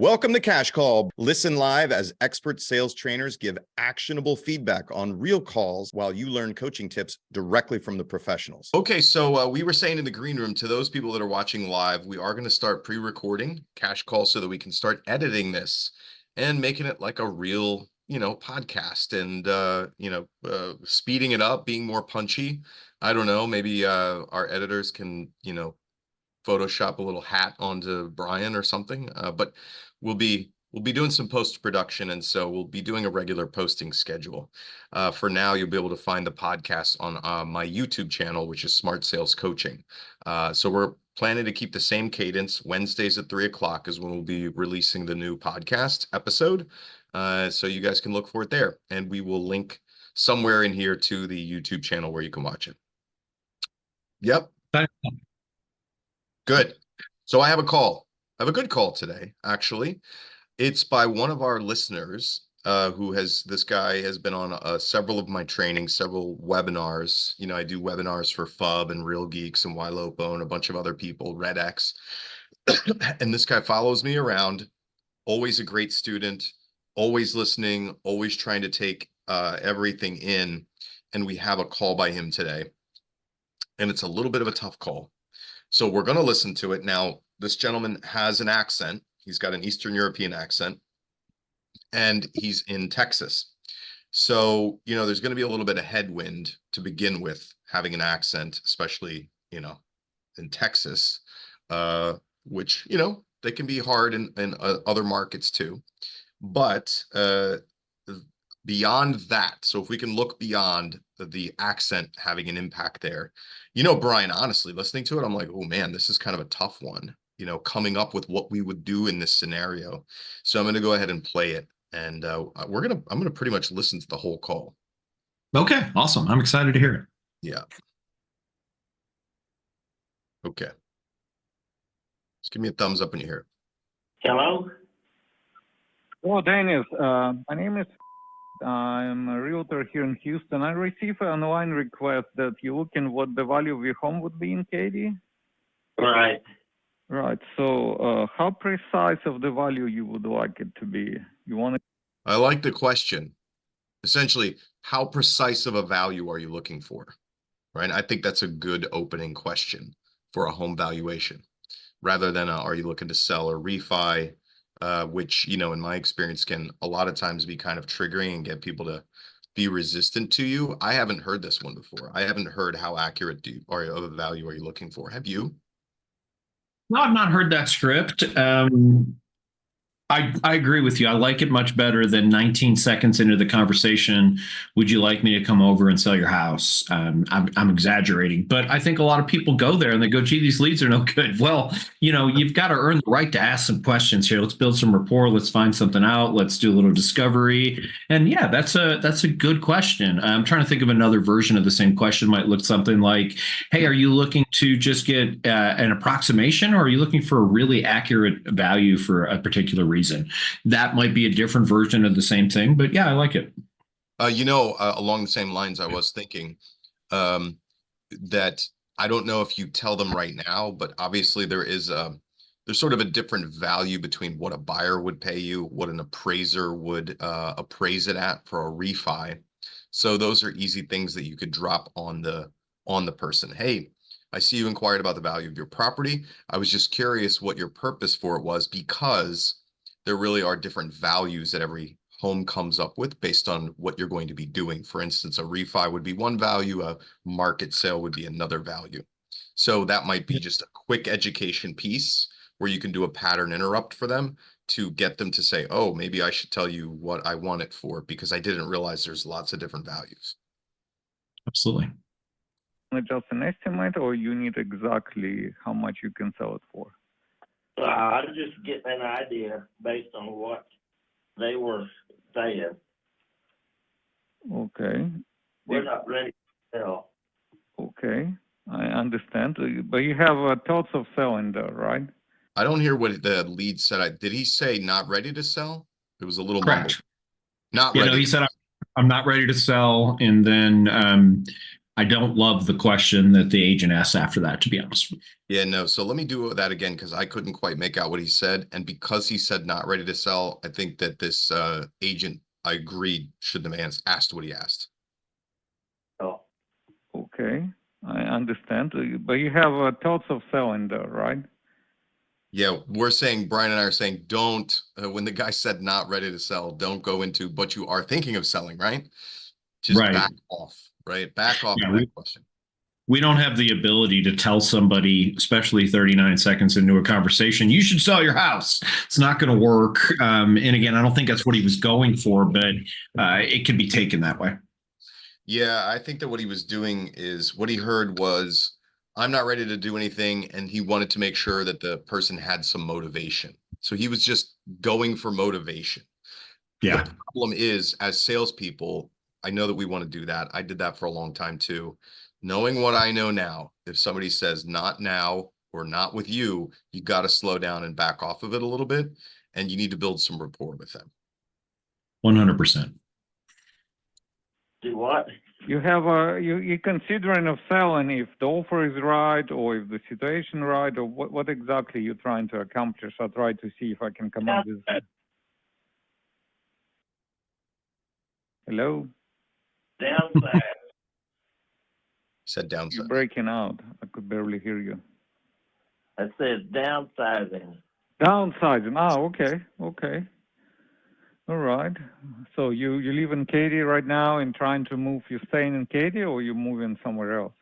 Welcome to Cash Call. Listen live as expert sales trainers give actionable feedback on real calls while you learn coaching tips directly from the professionals. Okay, so we were saying in the green room to those people that are watching live, we are going to start pre-recording Cash Call so that we can start editing this and making it like a real, podcast and, speeding it up, being more punchy. I don't know, maybe our editors can, Photoshop a little hat onto Brian or something, but we'll be doing some post-production, and so we'll be doing a regular posting schedule. For now, you'll be able to find the podcast on my YouTube channel, which is Smart Sales Coaching. So we're planning to keep the same cadence. Wednesdays at 3 o'clock is when we'll be releasing the new podcast episode. So you guys can look for it there, and we will link somewhere in here to the YouTube channel where you can watch it. Yep. Good. So I have a call. I have a good call today, actually. It's by one of our listeners this guy has been on several of my trainings, several webinars. I do webinars for FUB and Real Geeks and Ylopo and a bunch of other people, RedX. And this guy follows me around, always a great student, always listening, always trying to take everything in. And we have a call by him today. And it's a little bit of a tough call. So we're going to listen to it. Now, this gentleman has an accent. He's got an Eastern European accent, and he's in Texas. So, there's going to be a little bit of headwind to begin with, having an accent, especially, in Texas, which, they can be hard in other markets too. But beyond that, so if we can look beyond the accent having an impact there, Brian, honestly, listening to it, I'm like, oh man, this is kind of a tough one, coming up with what we would do in this scenario. So I'm going to go ahead and play it, and I'm going to pretty much listen to the whole call. Okay, awesome. I'm excited to hear it. Yeah. Okay. Just give me a thumbs up when you hear it. Hello? Hello, Dennis. My name is. I'm a realtor here in Houston. I received an online request that you're looking what the value of your home would be in Katy. Right. Right. So, how precise of the value you would like it to be? You want it? I like the question. Essentially, how precise of a value are you looking for? Right. I think that's a good opening question for a home valuation, rather than are you looking to sell or refi? Which, in my experience, can a lot of times be kind of triggering and get people to be resistant to you. I haven't heard this one before. I haven't heard how accurate of a value are you looking for? Have you? No, I've not heard that script. I agree with you. I like it much better than 19 seconds into the conversation. Would you like me to come over and sell your house? I'm exaggerating, but I think a lot of people go there and they go, gee, these leads are no good. Well, you've got to earn the right to ask some questions here. Let's build some rapport. Let's find something out. Let's do a little discovery. And yeah, that's a good question. I'm trying to think of another version of the same question. Might look something like, hey, are you looking to just get an approximation, or are you looking for a really accurate value for a particular reason? That might be a different version of the same thing, but yeah, I like it. Along the same lines, I was thinking that I don't know if you tell them right now, but obviously there's sort of a different value between what a buyer would pay you, what an appraiser would appraise it at for a refi. So those are easy things that you could drop on the person. Hey, I see you inquired about the value of your property. I was just curious what your purpose for it was, because there really are different values that every home comes up with based on what you're going to be doing. For instance, a refi would be one value, a market sale would be another value. So that might be just a quick education piece where you can do a pattern interrupt for them to get them to say, oh, maybe I should tell you what I want it for, because I didn't realize there's lots of different values. Absolutely. Just an estimate, or you need exactly how much you can sell it for? I'm just getting an idea based on what they were saying. Okay. We're not ready to sell. Okay, I understand. But you have thoughts of selling though, right? I don't hear what the lead said. Did he say not ready to sell? It was a little mumbled. Correct. Not ready. He said, I'm not ready to sell. And then I don't love the question that the agent asks after that, to be honest. Yeah, no. So let me do that again because I couldn't quite make out what he said. And because he said not ready to sell, I think that this agent, I agreed, should have asked what he asked. Oh, Okay, I understand. But you have thoughts of selling though, right? Yeah, Brian and I are saying, don't, when the guy said not ready to sell, don't go into, but you are thinking of selling, right? Just Right. back off, right? Back off Yeah, of that question. we don't have the ability to tell somebody, especially 39 seconds into a conversation, you should sell your house. It's not going to work. And again, I don't think that's what he was going for, but it can be taken that way. Yeah, I think that what he was doing is what he heard was, I'm not ready to do anything. And he wanted to make sure that the person had some motivation. So he was just going for motivation. Yeah. The problem is, as salespeople, I know that we want to do that. I did that for a long time too. Knowing what I know now, if somebody says not now or not with you, you got to slow down and back off of it a little bit. And you need to build some rapport with them. 100%. do what? You have you're considering of selling if the offer is right or if the situation right or what exactly you're trying to accomplish. I'll try to see if I can come up with. Hello? Downside. Said You're downside. breaking out. I could barely hear you. I said downsizing. Downsizing. Ah, okay. Okay. All right. So you live in Katy right now and trying to move. You're staying in Katy or you moving somewhere else?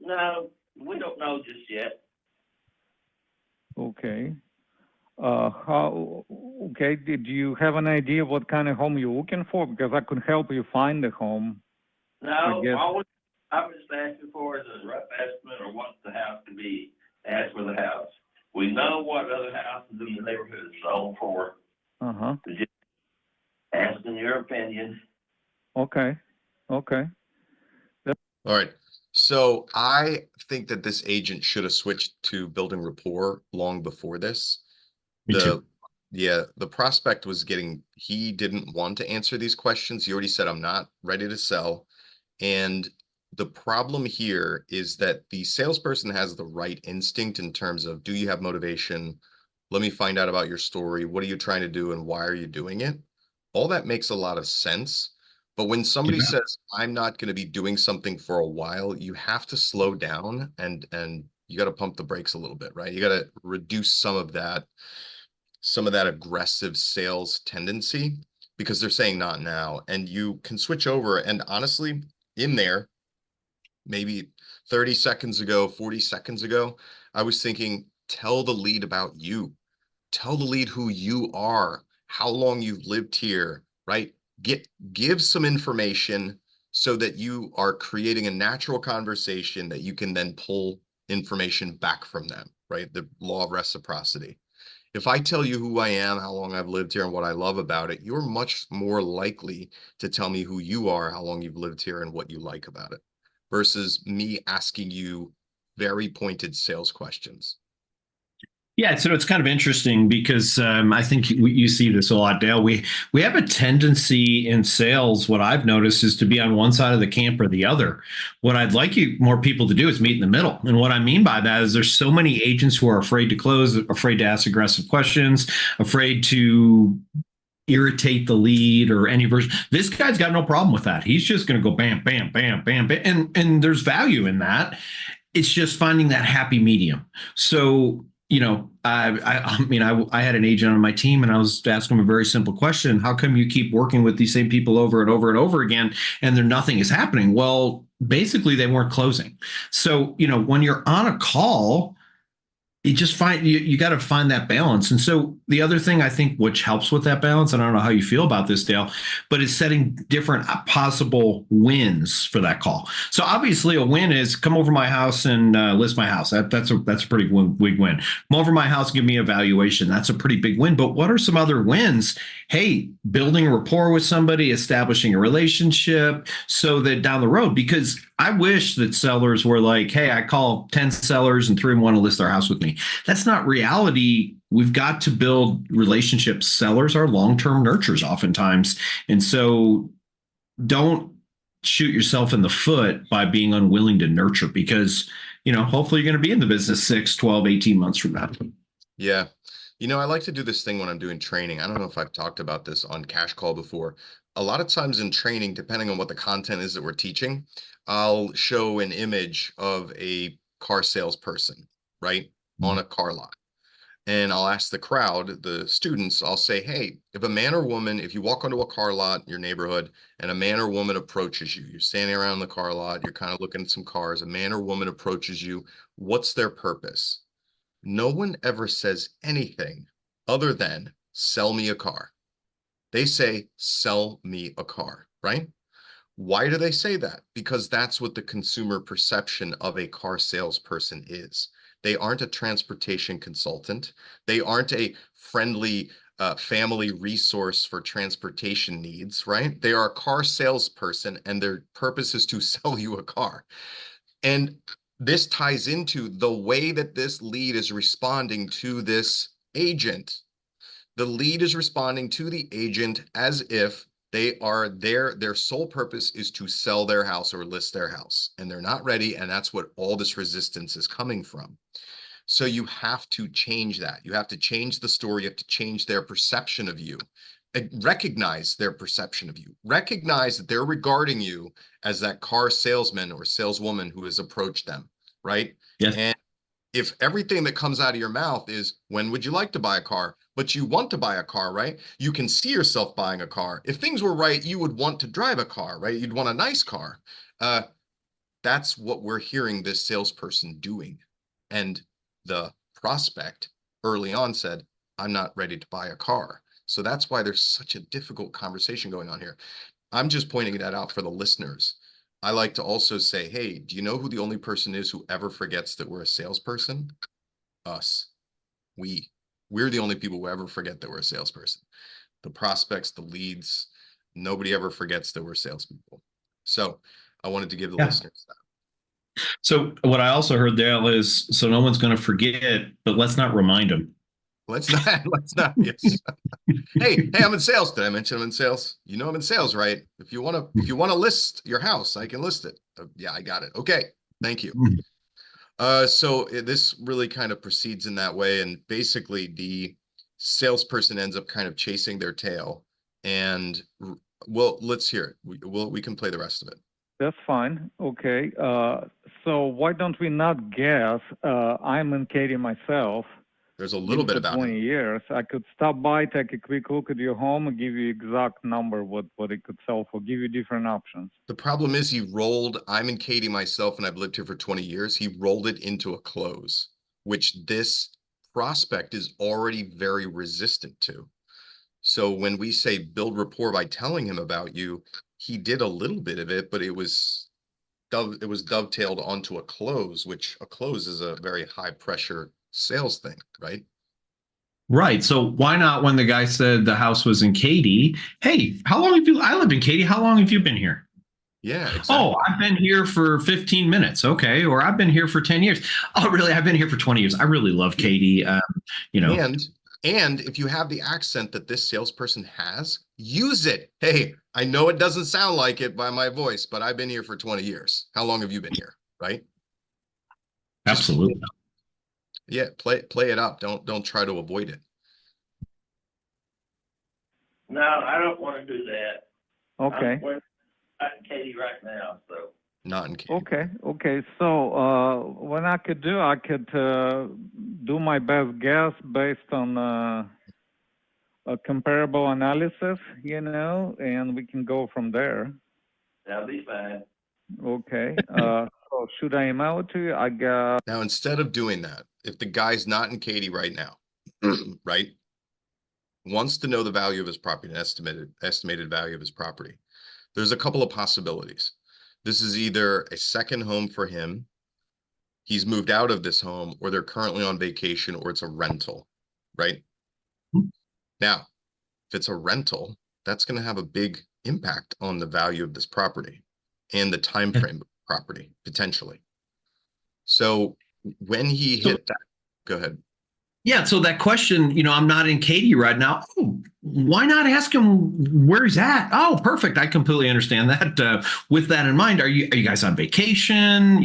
No, we don't know just yet. Okay. Okay, did you have an idea what kind of home you're looking for? Because I could help you find a home. No, guess- all I'm just asking for is a rough estimate or what the house can be asked for the house. We know what other houses in the neighborhood sold for. Uh-huh. Just asking your opinion. Okay. Okay. All right. So I think that this agent should have switched to building rapport long before this. Me too. The prospect he didn't want to answer these questions. He already said, I'm not ready to sell. And the problem here is that the salesperson has the right instinct in terms of, do you have motivation? Let me find out about your story. What are you trying to do and why are you doing it? All that makes a lot of sense. But when somebody says, I'm not going to be doing something for a while, you have to slow down and you got to pump the brakes a little bit, right? You got to reduce some of that aggressive sales tendency because they're saying not now. And you can switch over. And honestly, in there, maybe 30 seconds ago, 40 seconds ago, I was thinking, tell the lead about you. Tell the lead who you are, how long you've lived here, right? Give some information so that you are creating a natural conversation that you can then pull information back from them, right? The law of reciprocity. If I tell you who I am, how long I've lived here, and what I love about it, you're much more likely to tell me who you are, how long you've lived here, and what you like about it, versus me asking you very pointed sales questions. Yeah, so it's kind of interesting because I think you see this a lot, Dale. We have a tendency in sales, what I've noticed, is to be on one side of the camp or the other. What I'd like more people to do is meet in the middle. And what I mean by that is there's so many agents who are afraid to close, afraid to ask aggressive questions, afraid to irritate the lead or any version. This guy's got no problem with that. He's just going to go bam, bam, bam, bam, bam. And there's value in that. It's just finding that happy medium. So, I had an agent on my team and I was asking him a very simple question. How come you keep working with these same people over and over and over again and nothing is happening? Well, basically they weren't closing. So, when you're on a call, you just you got to find that balance. And so the other thing I think which helps with that balance, and I don't know how you feel about this, Dale, but it's setting different possible wins for that call. So obviously a win is come over my house and list my house. That's a pretty big win. Come over my house, give me a valuation. That's a pretty big win. But what are some other wins? Hey, building a rapport with somebody, establishing a relationship so that down the road, because I wish that sellers were like, hey, I call 10 sellers and 3 of them want to list their house with me. That's not reality. We've got to build relationships. Sellers are long-term nurturers oftentimes. And so don't shoot yourself in the foot by being unwilling to nurture, because, hopefully you're going to be in the business 6, 12, 18 months from now. Yeah. I like to do this thing when I'm doing training. I don't know if I've talked about this on Cash Call before. A lot of times in training, depending on what the content is that we're teaching, I'll show an image of a car salesperson, right, on a car lot. And I'll ask the crowd, the students, I'll say, hey, if a man or woman, if you walk onto a car lot in your neighborhood and a man or woman approaches you, you're standing around the car lot, you're kind of looking at some cars, a man or woman approaches you, what's their purpose? No one ever says anything other than sell me a car. They say, sell me a car, right? Why do they say that? Because that's what the consumer perception of a car salesperson is. They aren't a transportation consultant. They aren't a friendly family resource for transportation needs, right? They are a car salesperson, and their purpose is to sell you a car. And this ties into the way that this lead is responding to this agent. The lead is responding to the agent as if they are their sole purpose is to sell their house or list their house, and they're not ready. And that's what all this resistance is coming from. So you have to change that. You have to change the story. You have to change their perception of you. Recognize their perception of you. Recognize that they're regarding you as that car salesman or saleswoman who has approached them, right? Yes. And if everything that comes out of your mouth is, when would you like to buy a car? But you want to buy a car, right? You can see yourself buying a car. If things were right, you would want to drive a car, right? You'd want a nice car. That's what we're hearing this salesperson doing. And the prospect early on said, I'm not ready to buy a car. So that's why there's such a difficult conversation going on here. I'm just pointing that out for the listeners. I like to also say, hey, do you know who the only person is who ever forgets that we're a salesperson? Us. We're the only people who ever forget that we're a salesperson. The prospects, the leads, nobody ever forgets that we're salespeople. So I wanted to give the listeners that. So what I also heard, Dale, is so no one's going to forget, but let's not remind them. Let's not. Yes. Hey, I'm in sales. Did I mention I'm in sales? I'm in sales, right? If you want to list your house, I can list it. Yeah, I got it. Okay. Thank you. So this really kind of proceeds in that way. And basically the salesperson ends up kind of chasing their tail. And well, let's hear it. We can play the rest of it. That's fine. Okay. So why don't we not guess? I'm in Katy myself. There's a little bit about 20 years. I could stop by, take a quick look at your home, and give you exact number what it could sell for. Give you different options. The problem is I'm in Katy myself, and I've lived here for 20 years. He rolled it into a close, which this prospect is already very resistant to. So when we say build rapport by telling him about you, he did a little bit of it, but it was dovetailed onto a close, which a close is a very high pressure sales thing, right? Right. So why not, when the guy said the house was in Katy, hey, I live in Katy. How long have you been here? Yeah, exactly. Oh, I've been here for 15 minutes. Okay. Or I've been here for 10 years. Oh, really? I've been here for 20 years. I really love Katy. And if you have the accent that this salesperson has, use it. Hey, I know it doesn't sound like it by my voice, but I've been here for 20 years. How long have you been here? Right? Absolutely. Yeah, play it up. Don't try to avoid it. No, I don't want to do that. Okay. I'm in Katy right now, so. Not in Katy. Okay. So what I could do my best guess based on a comparable analysis, and we can go from there. That'll be fine. Okay. So should I email it to you? I got. Now, instead of doing that, if the guy's not in Katy right now, right, wants to know the value of his property, an estimated value of his property, there's a couple of possibilities. This is either a second home for him, he's moved out of this home, or they're currently on vacation, or it's a rental, right? Now, if it's a rental, that's going to have a big impact on the value of this property and the time frame of the property, potentially. So when he hit that, go ahead. Yeah. So that question, I'm not in Katy right now. Oh, why not ask him where he's at? Oh, perfect. I completely understand that. With that in mind, are you guys on vacation?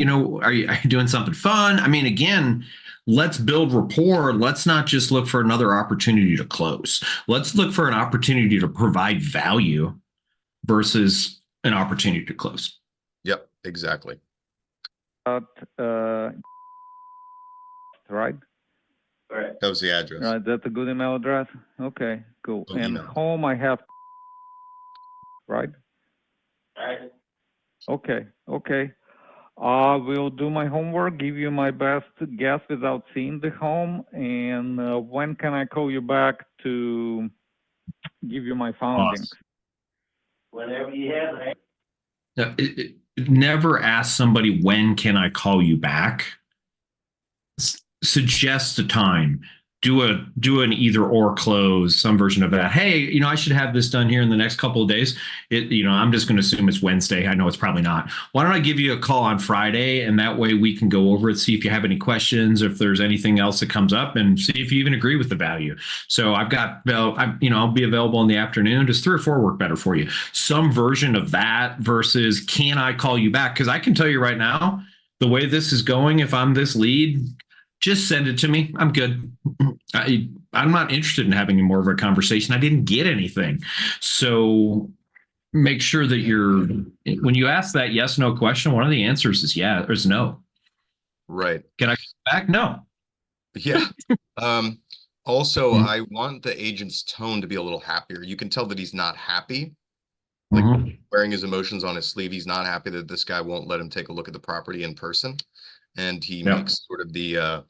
Are you doing something fun? I mean, again, let's build rapport. Let's not just look for another opportunity to close. Let's look for an opportunity to provide value versus an opportunity to close. Yep, exactly. Right? Correct. That was the address. Right, that's a good email address? Okay, cool. Oh, And email. home I have, right? Right. Okay. I will do my homework, give you my best guess without seeing the home. And when can I call you back to give you my findings? Whenever you have it. Never ask somebody, when can I call you back? Suggest a time. Do an either or close, some version of that. Hey, I should have this done here in the next couple of days. I'm just going to assume it's Wednesday. I know it's probably not. Why don't I give you a call on Friday, and that way we can go over it, see if you have any questions, if there's anything else that comes up, and see if you even agree with the value. So I'll be available in the afternoon. Does 3 or 4 work better for you? Some version of that versus can I call you back? Because I can tell you right now, the way this is going, if I'm this lead, just send it to me. I'm good. I'm not interested in having more of a conversation. I didn't get anything. So make sure that when you ask that yes, no question, one of the answers is yeah or is no. Right. Can I come back? No. Yeah. Also, I want the agent's tone to be a little happier. You can tell that he's not happy. Like wearing his emotions on his sleeve. He's not happy that this guy won't let him take a look at the property in person. And he makes sort of the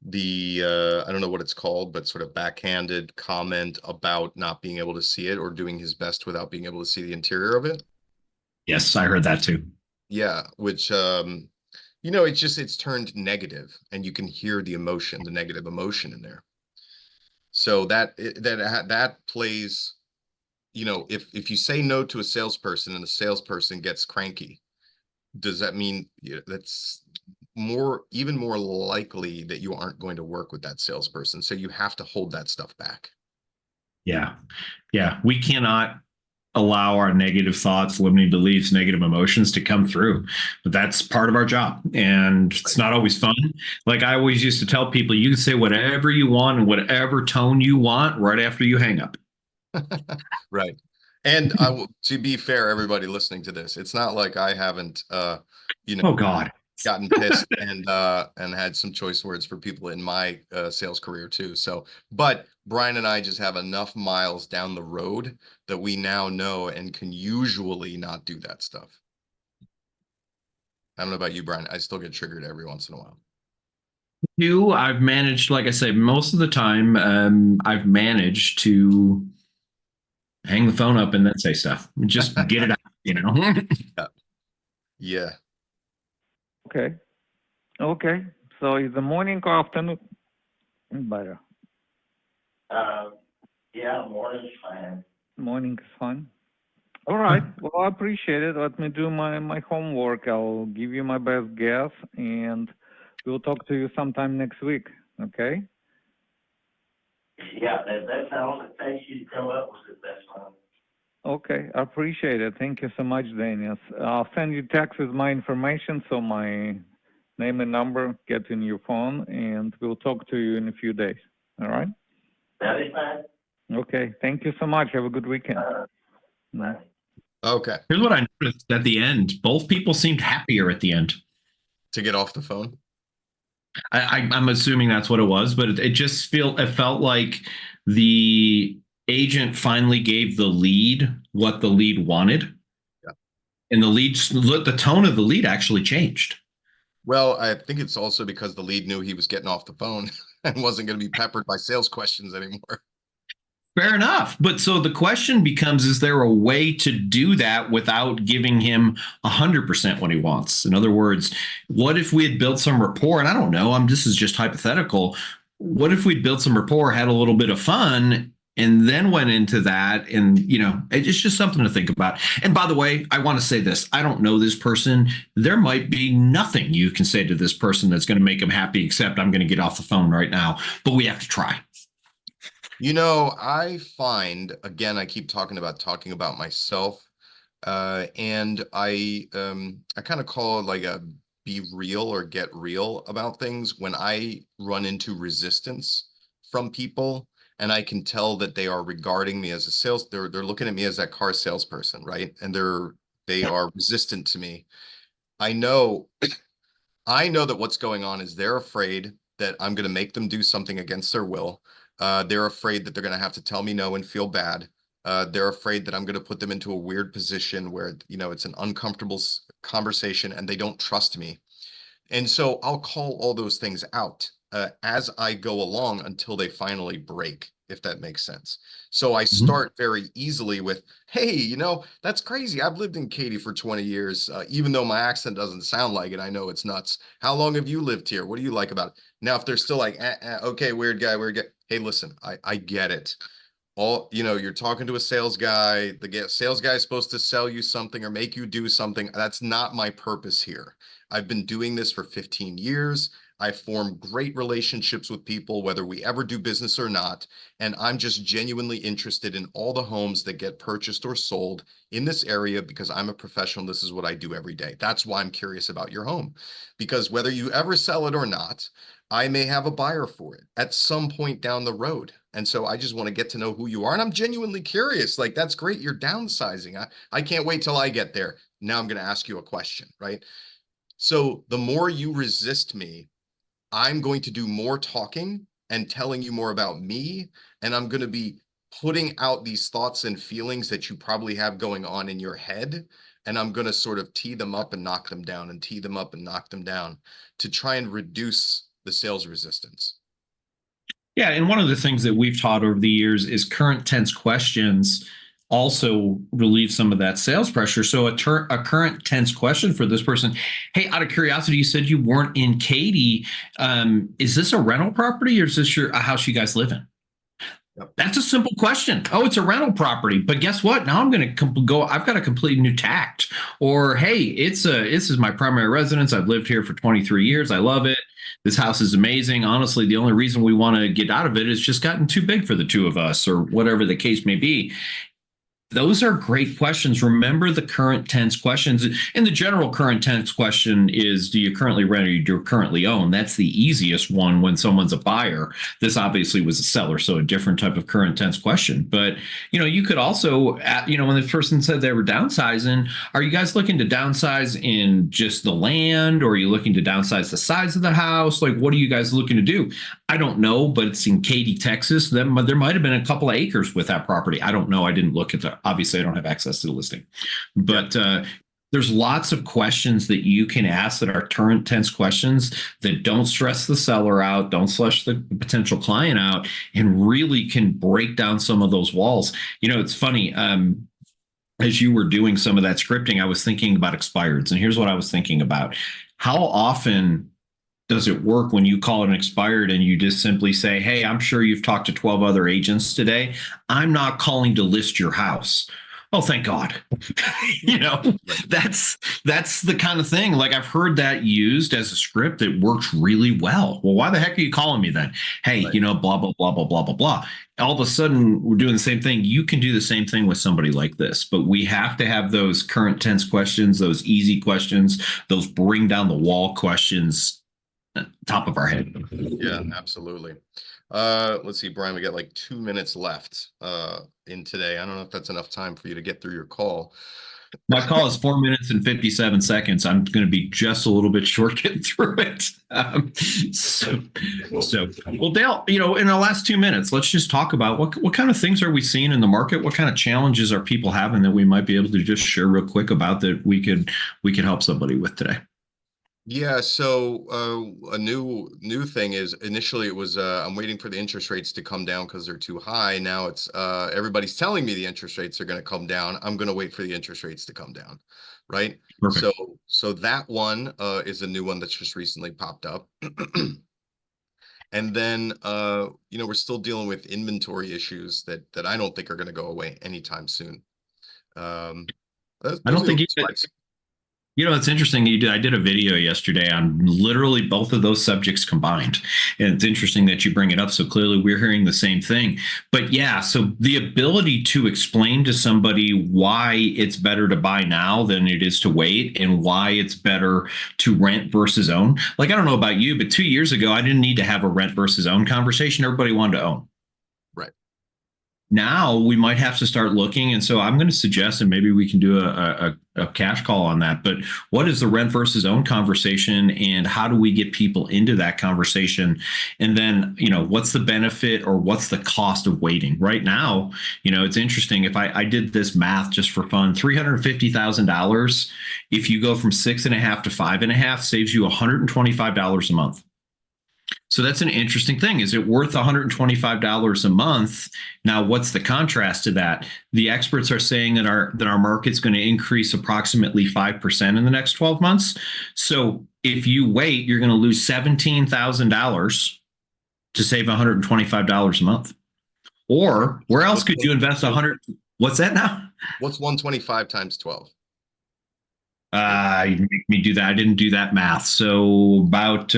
I don't know what it's called, but sort of backhanded comment about not being able to see it or doing his best without being able to see the interior of it. Yes, I heard that too. Yeah, which it's turned negative, and you can hear the negative emotion in there. So that plays, if you say no to a salesperson and the salesperson gets cranky, does that mean that's even more likely that you aren't going to work with that salesperson? So you have to hold that stuff back. Yeah. We cannot allow our negative thoughts, limiting beliefs, negative emotions to come through. But that's part of our job. And it's not always fun. Like I always used to tell people, you can say whatever you want and whatever tone you want right after you hang up. Right. And to be fair, everybody listening to this, it's not like I haven't, oh God, gotten pissed and had some choice words for people in my sales career too. So, but Brian and I just have enough miles down the road that we now know and can usually not do that stuff. I don't know about you, Brian. I still get triggered every once in a while. I've managed, like I say, most of the time, I've managed to hang the phone up and then say stuff. Just get it out, Yeah. Okay. So is the morning or afternoon better? Yeah, morning's fine. Morning is fine. All right. Well, I appreciate it. Let me do my homework. I'll give you my best guess, and we'll talk to you sometime next week. Okay? Yeah, that's how it takes you to come up with it. That's fine. Okay, I appreciate it. Thank you so much, Daniel. I'll send you text with my information, so my name and number get in your phone, and we'll talk to you in a few days. All right? That is fine. Okay, thank you so much. Have a good weekend. Bye. Okay. Here's what I noticed at the end. Both people seemed happier at the end. To get off the phone? I'm assuming that's what it was, but it felt like the agent finally gave the lead what the lead wanted. Yeah. And the tone of the lead actually changed. Well, I think it's also because the lead knew he was getting off the phone and wasn't going to be peppered by sales questions anymore. Fair enough. But so the question becomes, is there a way to do that without giving him 100% what he wants? In other words, what if we had built some rapport? And I don't know, this is just hypothetical. What if we'd built some rapport, had a little bit of fun, and then went into that? And, it's just something to think about. And by the way, I want to say this. I don't know this person. There might be nothing you can say to this person that's going to make him happy, except I'm going to get off the phone right now. But we have to try. I find, again, I keep talking about myself, and I kind of call it like a be real or get real about things when I run into resistance from people, and I can tell that they are regarding me as a they're looking at me as that car salesperson, right? And they are resistant to me. I know I know that what's going on is they're afraid that I'm going to make them do something against their will. They're afraid that they're going to have to tell me no and feel bad. They're afraid that I'm going to put them into a weird position where, it's an uncomfortable conversation and they don't trust me. And so I'll call all those things out as I go along until they finally break, if that makes sense. So I start very easily with, hey, that's crazy. I've lived in Katy for 20 years. Even though my accent doesn't sound like it, I know it's nuts. How long have you lived here? What do you like about it? Now, if they're still like, okay, weird guy, weird guy. Hey, listen, I get it. You're talking to a sales guy. The sales guy is supposed to sell you something or make you do something. That's not my purpose here. I've been doing this for 15 years. I form great relationships with people, whether we ever do business or not. And I'm just genuinely interested in all the homes that get purchased or sold in this area because I'm a professional. This is what I do every day. That's why I'm curious about your home, because whether you ever sell it or not, I may have a buyer for it at some point down the road. And so I just want to get to know who you are. And I'm genuinely curious. Like, that's great. You're downsizing. I can't wait till I get there. Now I'm going to ask you a question, right? So the more you resist me, I'm going to do more talking and telling you more about me. And I'm going to be putting out these thoughts and feelings that you probably have going on in your head. And I'm going to sort of tee them up and knock them down and tee them up and knock them down to try and reduce the sales resistance. Yeah, and one of the things that we've taught over the years is current tense questions also relieve some of that sales pressure. So a current tense question for this person: hey, out of curiosity, you said you weren't in Katy. Is this a rental property or is this a house you guys live in? Yep. That's a simple question. Oh, it's a rental property, but guess what? Now I'm going to go. I've got a completely new tact. Or hey, this is my primary residence. I've lived here for 23 years. I love it. This house is amazing. Honestly, the only reason we want to get out of it is just gotten too big for the two of us, or whatever the case may be. Those are great questions. Remember the current tense questions. And the general current tense question is, do you currently rent or do you currently own? That's the easiest one when someone's a buyer. This obviously was a seller, so a different type of current tense question. But, you could also, when the person said they were downsizing, are you guys looking to downsize in just the land, or are you looking to downsize the size of the house? Like, what are you guys looking to do? I don't know, but it's in Katy, Texas. There might have been a couple of acres with that property. I don't know. I didn't look at that. Obviously, I don't have access to the listing, but there's lots of questions that you can ask that are current tense questions that don't stress the seller out, don't stress the potential client out, and really can break down some of those walls. It's funny. As you were doing some of that scripting, I was thinking about expireds, and here's what I was thinking about: how often does it work when you call an expired and you just simply say, hey, I'm sure you've talked to 12 other agents today. I'm not calling to list your house. Oh, thank God. That's the kind of thing. Like, I've heard that used as a script that works really well. Well, why the heck are you calling me then? Hey, right. Blah, blah, blah, blah, blah, blah, blah. All of a sudden, we're doing the same thing. You can do the same thing with somebody like this, but we have to have those current tense questions, those easy questions, those bring down the wall questions top of our head. Yeah, absolutely. Let's see, Brian, we got like 2 minutes left in today. I don't know if that's enough time for you to get through your call. My call is 4 minutes and 57 seconds. I'm going to be just a little bit short getting through it. Well, Dale, in the last 2 minutes, let's just talk about what kind of things are we seeing in the market? What kind of challenges are people having that we might be able to just share real quick about that we could help somebody with today? Yeah, so a new thing is, initially it was I'm waiting for the interest rates to come down because they're too high. Now it's everybody's telling me the interest rates are going to come down. I'm going to wait for the interest rates to come down, right? Perfect. So that one is a new one that's just recently popped up. And then we're still dealing with inventory issues that I don't think are going to go away anytime soon. I don't think It's interesting you did. I did a video yesterday on literally both of those subjects combined. And it's interesting that you bring it up. So clearly we're hearing the same thing. But yeah, so the ability to explain to somebody why it's better to buy now than it is to wait, and why it's better to rent versus own. Like, I don't know about you, but 2 years ago, I didn't need to have a rent versus own conversation. Everybody wanted to own. Right. Now we might have to start looking. And so I'm going to suggest, and maybe we can do a cash call on that, but what is the rent versus own conversation, and how do we get people into that conversation? And then, what's the benefit or what's the cost of waiting right now? It's interesting. If I did this math just for fun, $350,000, if you go from 6.5 to 5.5, saves you $125 a month. So that's an interesting thing. Is it worth $125 a month? Now, what's the contrast to that? The experts are saying that our market's going to increase approximately 5% in the next 12 months. So if you wait, you're going to lose $17,000 to save $125 a month. Or where else could you invest 100? What's that now? What's 125 times 12? You make me do that. I didn't do that math. So about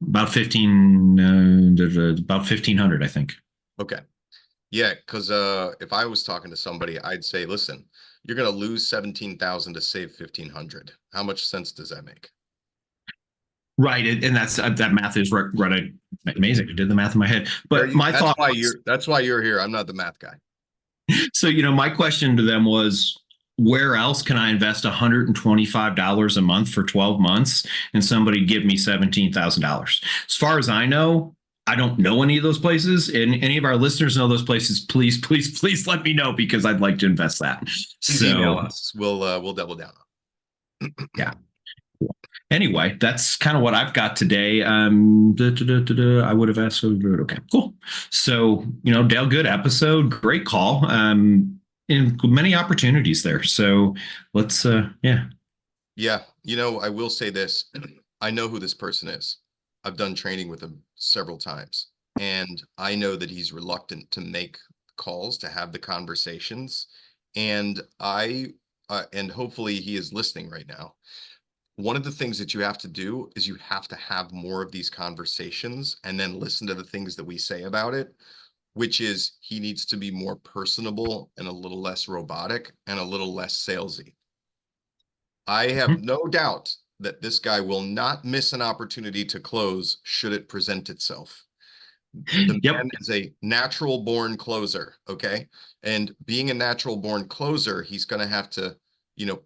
1,500, I think. Okay. Yeah, because if I was talking to somebody, I'd say, listen, you're going to lose 17,000 to save 1,500. How much sense does that make? Right, and that math is right. Amazing. I did the math in my head, but that's why you're here. I'm not the math guy. So my question to them was, where else can I invest $125 a month for 12 months and somebody give me $17,000? As far as I know, I don't know any of those places. And any of our listeners know those places, please let me know, because I'd like to invest that. So email us. We'll double down. Yeah. Anyway, that's kind of what I've got today. I would have asked. Okay, cool. So, Dale, good episode. Great call. And many opportunities there. So let's, Yeah, I will say this. I know who this person is. I've done training with him several times, and I know that he's reluctant to make calls, to have the conversations. And and hopefully he is listening right now. One of the things that you have to do is you have to have more of these conversations and then listen to the things that we say about it, which is he needs to be more personable and a little less robotic and a little less salesy. I have no doubt that this guy will not miss an opportunity to close should it present itself. The man is a natural born closer, okay? And being a natural born closer, he's going to have to,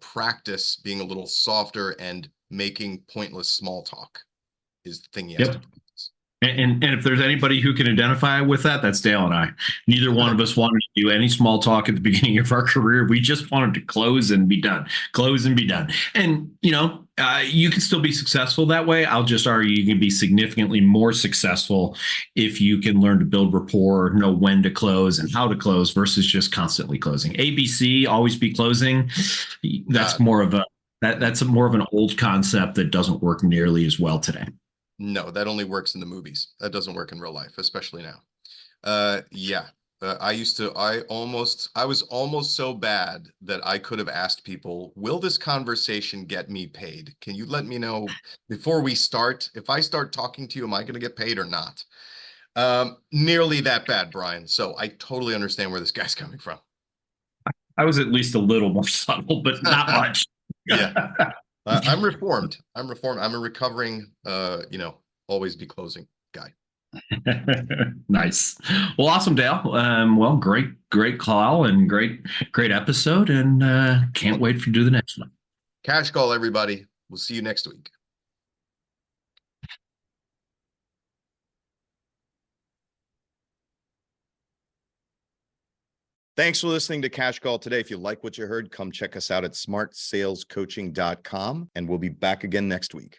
practice being a little softer and making pointless small talk is the thing he has to practice. And if there's anybody who can identify with that, that's Dale and I. Neither one of us wanted to do any small talk at the beginning of our career. We just wanted to close and be done. And, you can still be successful that way. I'll just argue you can be significantly more successful if you can learn to build rapport, know when to close and how to close versus just constantly closing. ABC, always be closing. That's more of an old concept that doesn't work nearly as well today. No, that only works in the movies. That doesn't work in real life, especially now. I was almost so bad that I could have asked people, will this conversation get me paid? Can you let me know before we start? If I start talking to you, am I going to get paid or not? Nearly that bad, Brian. So I totally understand where this guy's coming from. I was at least a little more subtle, but not much. Yeah. I'm reformed. I'm a recovering, always be closing guy. Nice. Well, awesome, Dale. Well, great call and great episode, and can't wait to do the next one. Cash call, everybody. We'll see you next week. Thanks for listening to Cash Call today. If you like what you heard, come check us out at smartsalescoaching.com, and we'll be back again next week.